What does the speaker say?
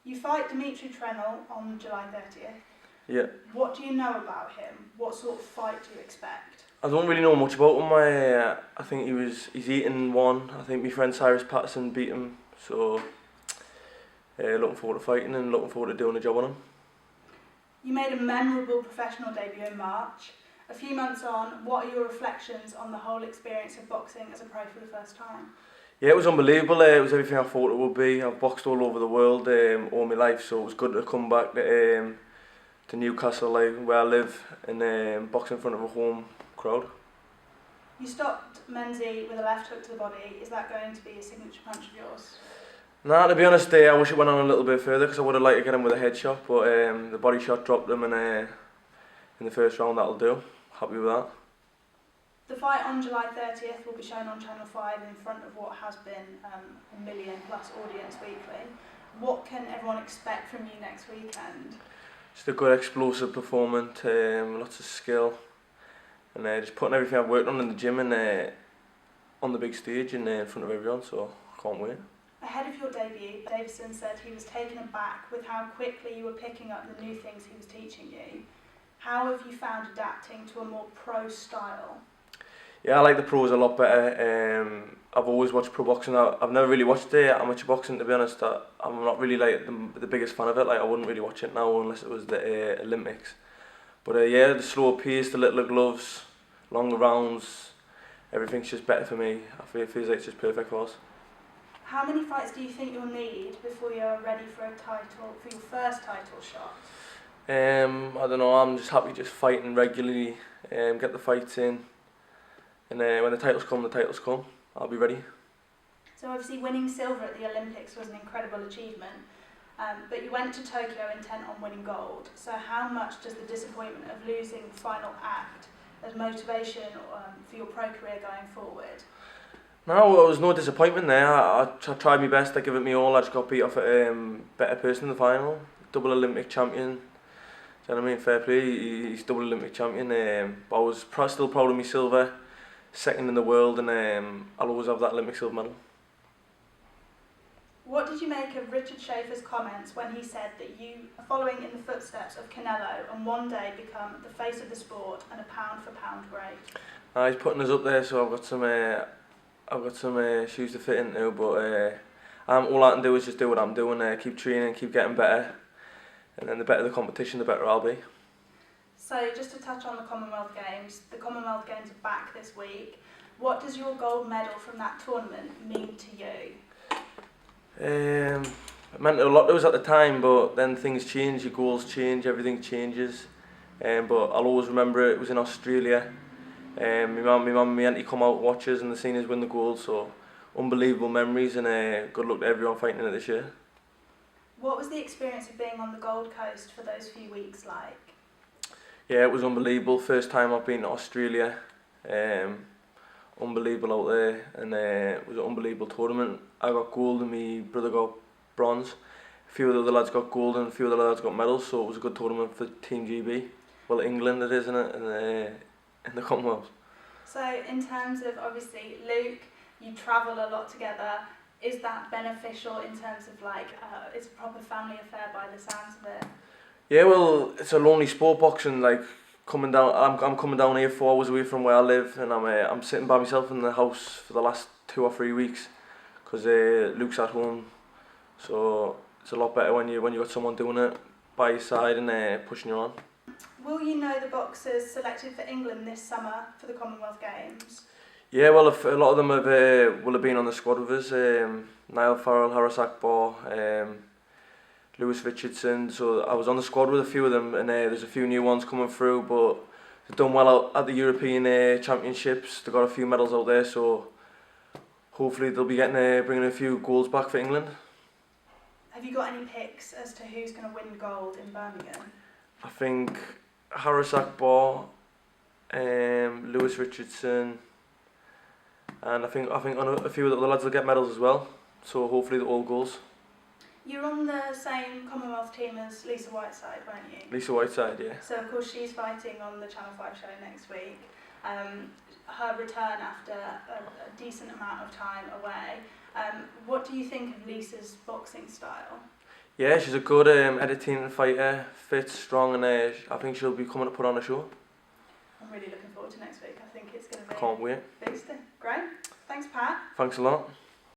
You fight Dimitri Trenel on July 30th. Yeah. What do you know about him? What sort of fight do you expect? I don't really know much about him. I think he's eaten one. I think my friend Cyrus Patterson beat him. So looking forward to fighting and looking forward to doing a job on him. You made a memorable professional debut in March. A few months on, what are your reflections on the whole experience of boxing as a pro for the first time? Yeah, it was unbelievable. It was everything I thought it would be. I've boxed all over the world all my life, so it was good to come back to Newcastle, where I live, and box in front of a home crowd. You stopped Menzies with a left hook to the body. Is that going to be a signature punch of yours? Nah, to be honest, I wish it went on a little bit further because I would have liked to get him with a headshot, but the body shot dropped him, and in the first round that'll do. Happy with that. The fight on July 30th will be shown on Channel 5 in front of what has been a million plus audience weekly. What can everyone expect from you next weekend? Just a good explosive performance, lots of skill, and just putting everything I've worked on in the gym and on the big stage and in front of everyone, so I can't wait. Ahead of your debut, Davison said he was taken aback with how quickly you were picking up the new things he was teaching you. How have you found adapting to a more pro style? Yeah, I like the pros a lot better. I've always watched pro boxing. I've never really watched amateur boxing, to be honest. I'm not really like the biggest fan of it. Like I wouldn't really watch it now unless it was the Olympics. But yeah, the slower pace, the littler gloves, longer rounds, everything's just better for me. It feels like it's just perfect for us. How many fights do you think you'll need before you're ready for your first title shot? I don't know. I'm just happy just fighting regularly, get the fights in. And when the titles come, I'll be ready. So obviously winning silver at the Olympics was an incredible achievement, but you went to Tokyo intent on winning gold. So how much does the disappointment of losing the final act as motivation for your pro career going forward? No, there was no disappointment there. I tried my best, I give it my all. I just got beat off a better person in the final, double Olympic champion. Do you know what I mean? Fair play, he's double Olympic champion. But I was still proud of my silver. Second in the world, and I'll always have that Olympic silver medal. What did you make of Richard Schaefer's comments when he said that you are following in the footsteps of Canelo and one day become the face of the sport and a pound for pound great? He's putting us up there, so I've got some shoes to fit into, but all I can do is just do what I'm doing, keep training, keep getting better, and then the better the competition, the better I'll be. So just to touch on the Commonwealth Games are back this week. What does your gold medal from that tournament mean to you? It meant a lot to us at the time, but then things change, your goals change, everything changes. But I'll always remember it was in Australia. My mum and my auntie come out watch us and they seen us win the gold, so unbelievable memories, and good luck to everyone fighting in it this year. What was the experience of being on the Gold Coast for those few weeks like? Yeah, it was unbelievable. First time I've been to Australia. Unbelievable out there, and it was an unbelievable tournament. I got gold and my brother got bronze. A few of the other lads got gold and a few of the lads got medals, so it was a good tournament for Team GB. Well, England it is, isn't it? In the Commonwealth. So in terms of, obviously, Luke, you travel a lot together. Is that beneficial in terms of it's a proper family affair by the sounds of it? Yeah, well, it's a lonely sport, boxing. Like coming down, I'm coming down here 4 hours away from where I live, and I'm sitting by myself in the house for the last 2 or 3 weeks, because Luke's at home. So it's a lot better when you got someone doing it by your side and pushing you on. Will you know the boxers selected for England this summer for the Commonwealth Games? Yeah, well, a lot of them will have been on the squad with us. Niall Farrell, Harris Akbar, Lewis Richardson. So I was on the squad with a few of them, and there's a few new ones coming through. But they've done well out at the European Championships. They got a few medals out there, so hopefully they'll be bringing a few golds back for England. Have you got any picks as to who's going to win gold in Birmingham? I think Harris Akbar, Lewis Richardson, and I think a few of the other lads will get medals as well. So hopefully the all goals. You're on the same Commonwealth team as Lisa Whiteside, weren't you? Lisa Whiteside, yeah. So of course she's fighting on the Channel 5 show next week. Her return after a decent amount of time away. What do you think of Lisa's boxing style? Yeah, she's a good editing fighter, fit, strong, and I think she'll be coming to put on a show. I'm really looking forward to next week. I think it's going to be Can't wait. beastie. Great. Thanks, Pat. Thanks a lot.